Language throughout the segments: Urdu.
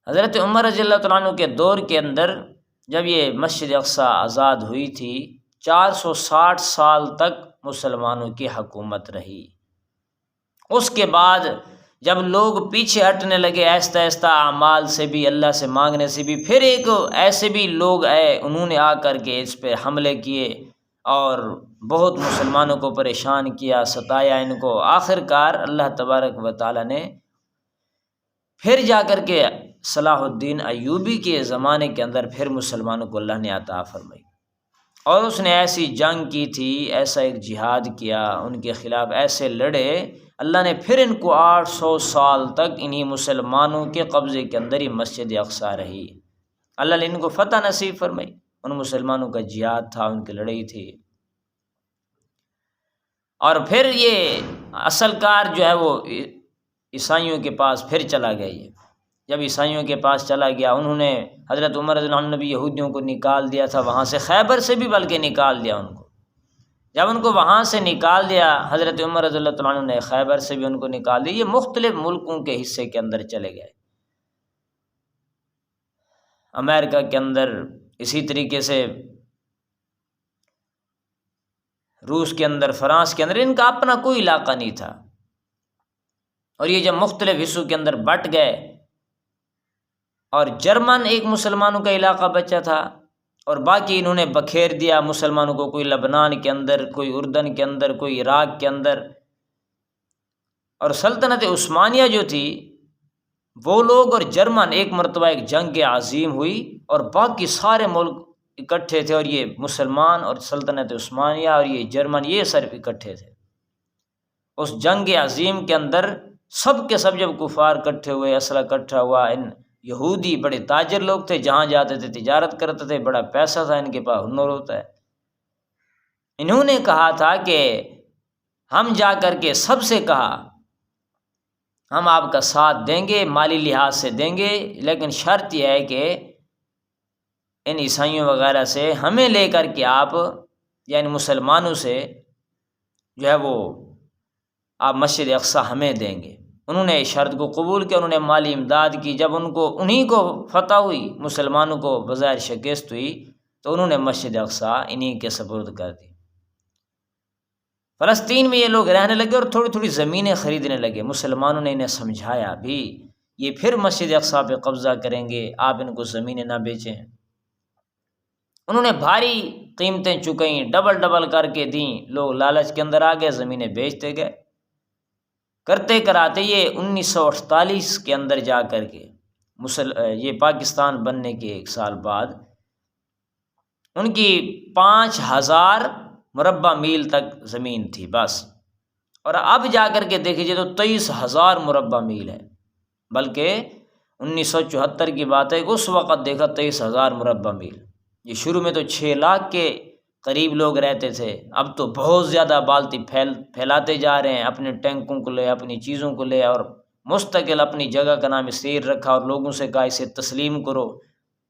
حضرت عمر رضی اللہ تعالیٰ عنہ کے دور کے اندر جب یہ مسجد اقصیٰ آزاد ہوئی تھی 460 سال تک مسلمانوں کی حکومت رہی۔ اس کے بعد جب لوگ پیچھے ہٹنے لگے آہستہ آہستہ اعمال سے بھی، اللہ سے مانگنے سے بھی، پھر ایک ایسے بھی لوگ آئے انہوں نے آ کر کے اس پہ حملے کیے اور بہت مسلمانوں کو پریشان کیا، ستایا ان کو۔ آخر کار اللہ تبارک و تعالیٰ نے پھر جا کر کے صلاح الدین ایوبی کے زمانے کے اندر پھر مسلمانوں کو اللہ نے عطا فرمائی، اور اس نے ایسی جنگ کی تھی، ایسا ایک جہاد کیا، ان کے خلاف ایسے لڑے، اللہ نے پھر ان کو 800 سال تک انہی مسلمانوں کے قبضے کے اندر ہی مسجد اقصیٰ رہی۔ اللہ نے ان کو فتح نصیب فرمائی، ان مسلمانوں کا جہاد تھا، ان کی لڑائی تھی۔ اور پھر یہ اصل کار جو ہے وہ عیسائیوں کے پاس پھر چلا گیا۔ یہ جب عیسائیوں کے پاس چلا گیا، انہوں نے حضرت عمر رضی اللہ عنہ نے بھی یہودیوں کو نکال دیا تھا وہاں سے، خیبر سے بھی بلکہ نکال دیا ان کو۔ جب ان کو وہاں سے نکال دیا حضرت عمر رضی اللہ تعالیٰ عنہ نے، خیبر سے بھی ان کو نکال دیا، یہ مختلف ملکوں کے حصے کے اندر چلے گئے۔ امریکہ کے اندر اسی طریقے سے، روس کے اندر، فرانس کے اندر، ان کا اپنا کوئی علاقہ نہیں تھا۔ اور یہ جب مختلف حصوں کے اندر بٹ گئے، اور جرمن ایک مسلمانوں کا علاقہ بچا تھا، اور باقی انہوں نے بکھیر دیا مسلمانوں کو، کوئی لبنان کے اندر، کوئی اردن کے اندر، کوئی عراق کے اندر۔ اور سلطنت عثمانیہ جو تھی وہ لوگ اور جرمن ایک مرتبہ ایک جنگ عظیم ہوئی، اور باقی سارے ملک اکٹھے تھے، اور یہ مسلمان اور سلطنت عثمانیہ اور یہ جرمن یہ صرف اکٹھے تھے۔ اس جنگ عظیم کے اندر سب کے سب جب کفار اکٹھے ہوئے، اسلحہ اکٹھا ہوا، ان یہودی بڑے تاجر لوگ تھے، جہاں جاتے تھے تجارت کرتے تھے، بڑا پیسہ تھا، ان کے پاس ہنر ہوتا ہے۔ انہوں نے کہا تھا کہ ہم جا کر کے سب سے کہا ہم آپ کا ساتھ دیں گے، مالی لحاظ سے دیں گے، لیکن شرط یہ ہے کہ ان عیسائیوں وغیرہ سے ہمیں لے کر کے آپ، یعنی مسلمانوں سے جو ہے وہ آپ مسجد اقصیٰ ہمیں دیں گے۔ انہوں نے شرط کو قبول کیا، انہوں نے مالی امداد کی۔ جب انہی کو فتح ہوئی، مسلمانوں کو بظاہر شکست ہوئی، تو انہوں نے مسجد اقصیٰ انہی کے سپرد کر دی۔ فلسطین میں یہ لوگ رہنے لگے اور تھوڑی تھوڑی زمینیں خریدنے لگے۔ مسلمانوں نے انہیں سمجھایا بھی یہ پھر مسجد اقصیٰ پہ قبضہ کریں گے، آپ ان کو زمینیں نہ بیچیں۔ انہوں نے بھاری قیمتیں چکائیں، ڈبل ڈبل کر کے دیں، لوگ لالچ کے اندر آ گئے، زمینیں بیچتے گئے۔ کرتے کراتے یہ 1948 کے اندر جا کر کے یہ پاکستان بننے کے 1 سال بعد ان کی 5000 مربع میل تک زمین تھی بس، اور اب جا کر کے دیکھیے تو 23,000 مربع میل ہے، بلکہ 1974 کی بات ہے کہ اس وقت دیکھا 23,000 مربع میل۔ یہ شروع میں تو 6 لاکھ کے قریب لوگ رہتے تھے، اب تو بہت زیادہ آبادی پھیلاتے جا رہے ہیں، اپنے ٹینکوں کو لے، اپنی چیزوں کو لے، اور مستقل اپنی جگہ کا نام سیر رکھا، اور لوگوں سے کہا اسے تسلیم کرو۔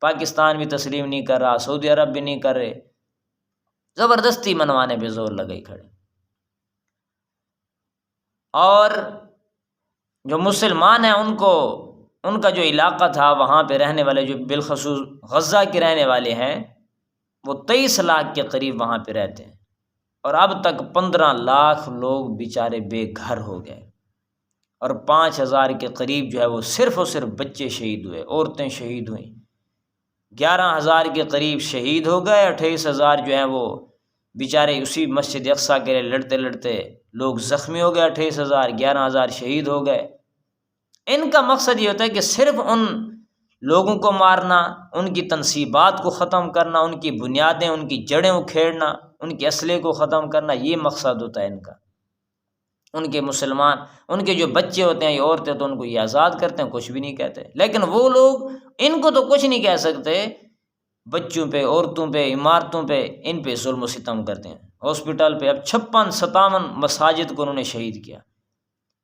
پاکستان بھی تسلیم نہیں کر رہا، سعودی عرب بھی نہیں کر رہے، زبردستی منوانے پہ زور لگائی کھڑے۔ اور جو مسلمان ہیں ان کا جو علاقہ تھا وہاں پہ رہنے والے، جو بالخصوص غزہ کے رہنے والے ہیں، وہ 23 لاکھ کے قریب وہاں پہ رہتے ہیں، اور اب تک 15 لاکھ لوگ بیچارے بے گھر ہو گئے، اور 5,000 کے قریب جو ہے وہ صرف اور صرف بچے شہید ہوئے، عورتیں شہید ہوئیں، 11,000 کے قریب شہید ہو گئے، 28,000 جو ہیں وہ بیچارے اسی مسجد اقصیٰ کے لیے لڑتے لڑتے لوگ زخمی ہو گئے، 28,000، 11,000 شہید ہو گئے۔ ان کا مقصد یہ ہوتا ہے کہ صرف ان لوگوں کو مارنا، ان کی تنصیبات کو ختم کرنا، ان کی بنیادیں، ان کی جڑیں اکھیڑنا، ان کے اسلحے کو ختم کرنا، یہ مقصد ہوتا ہے ان کا۔ ان کے مسلمان، ان کے جو بچے ہوتے ہیں یا عورتیں تو ان کو یہ آزاد کرتے ہیں، کچھ بھی نہیں کہتے، لیکن وہ لوگ ان کو تو کچھ نہیں کہہ سکتے، بچوں پہ، عورتوں پہ، عمارتوں پہ، ان پہ ظلم و ستم کرتے ہیں۔ ہاسپٹل پہ اب 56-57 مساجد کو انہوں نے شہید کیا،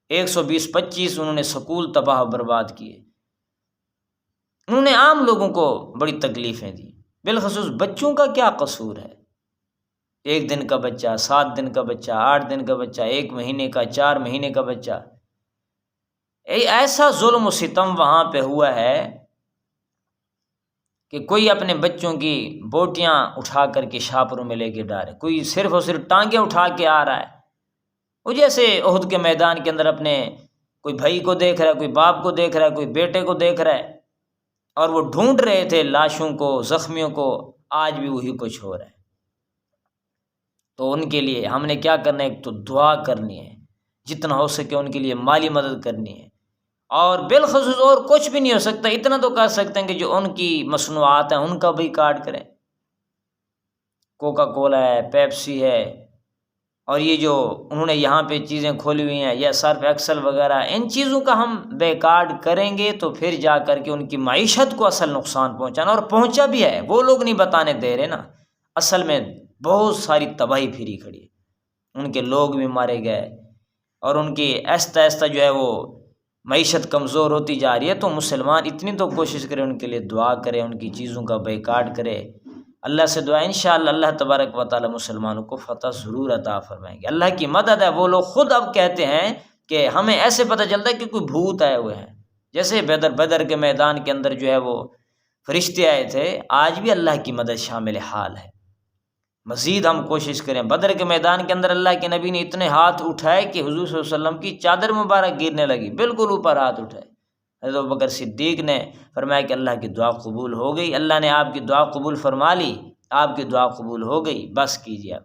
120-25 انہوں نے سکول تباہ و برباد کیے۔ انہوں نے عام لوگوں کو بڑی تکلیفیں دی، بالخصوص بچوں کا کیا قصور ہے؟ 1 دن کا بچہ، 7 دن کا بچہ، 8 دن کا بچہ، 1 مہینے کا، 4 مہینے کا بچہ، ایسا ظلم و ستم وہاں پہ ہوا ہے کہ کوئی اپنے بچوں کی بوٹیاں اٹھا کر کے شاپروں میں لے کے ڈالے، کوئی صرف اور صرف ٹانگیں اٹھا کے آ رہا ہے، وہ جیسے احد کے میدان کے اندر اپنے کوئی بھائی کو دیکھ رہا ہے، کوئی باپ کو دیکھ رہا ہے، کوئی بیٹے کو دیکھ رہا ہے، اور وہ ڈھونڈ رہے تھے لاشوں کو، زخمیوں کو، آج بھی وہی کچھ ہو رہا ہے۔ تو ان کے لیے ہم نے کیا کرنا ہے؟ ایک تو دعا کرنی ہے، جتنا ہو سکے ان کے لیے مالی مدد کرنی ہے، اور بالخصوص اور کچھ بھی نہیں ہو سکتا، اتنا تو کر سکتے ہیں کہ جو ان کی مصنوعات ہیں ان کا بھی کارڈ کریں، کوکا کولا ہے، پیپسی ہے، اور یہ جو انہوں نے یہاں پہ چیزیں کھولی ہوئی ہیں یا سرف ایکسل وغیرہ، ان چیزوں کا ہم بیکارڈ کریں گے تو پھر جا کر کے ان کی معیشت کو اصل نقصان پہنچانا، اور پہنچا بھی ہے، وہ لوگ نہیں بتانے دے رہے نا، اصل میں بہت ساری تباہی پھری کھڑی ہے، ان کے لوگ بھی مارے گئے، اور ان کی آہستہ آہستہ جو ہے وہ معیشت کمزور ہوتی جا رہی ہے۔ تو مسلمان اتنی تو کوشش کرے، ان کے لیے دعا کرے، ان کی چیزوں کا بیکارڈ کرے، اللہ سے دعا، انشاءاللہ اللہ تبارک و تعالی مسلمانوں کو فتح ضرور عطا فرمائیں گے، اللہ کی مدد ہے۔ وہ لوگ خود اب کہتے ہیں کہ ہمیں ایسے پتہ چلتا ہے کہ کوئی بھوت آئے ہوئے ہیں، جیسے بدر کے میدان کے اندر جو ہے وہ فرشتے آئے تھے، آج بھی اللہ کی مدد شامل حال ہے۔ مزید ہم کوشش کریں، بدر کے میدان کے اندر اللہ کے نبی نے اتنے ہاتھ اٹھائے کہ حضور صلی اللہ علیہ وسلم کی چادر مبارک گرنے لگی، بالکل اوپر ہاتھ اٹھائے۔ حضرت ابوبکر صدیق نے فرمایا کہ اللہ کی دعا قبول ہو گئی، اللہ نے آپ کی دعا قبول فرما لی، آپ کی دعا قبول ہو گئی، بس کیجیے اب،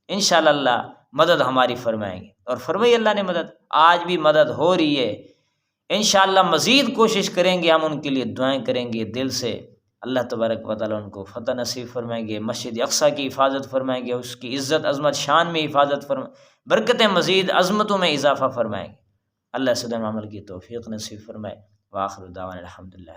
انشاءاللہ اللہ مدد ہماری فرمائیں گے، اور فرمائی اللہ نے مدد، آج بھی مدد ہو رہی ہے۔ انشاءاللہ مزید کوشش کریں گے، ہم ان کے لیے دعائیں کریں گے دل سے، اللہ تبارک و تعالیٰ ان کو فتح نصیب فرمائیں گے، مسجد اقصیٰ کی حفاظت فرمائیں گے، اس کی عزت عظمت شان میں حفاظت فرمائیں، برکتیں مزید عظمتوں میں اضافہ فرمائیں گے، اللہ سے عمل کی توفیق نصیب فرمائے، وآخر دعوانا الحمدللہ۔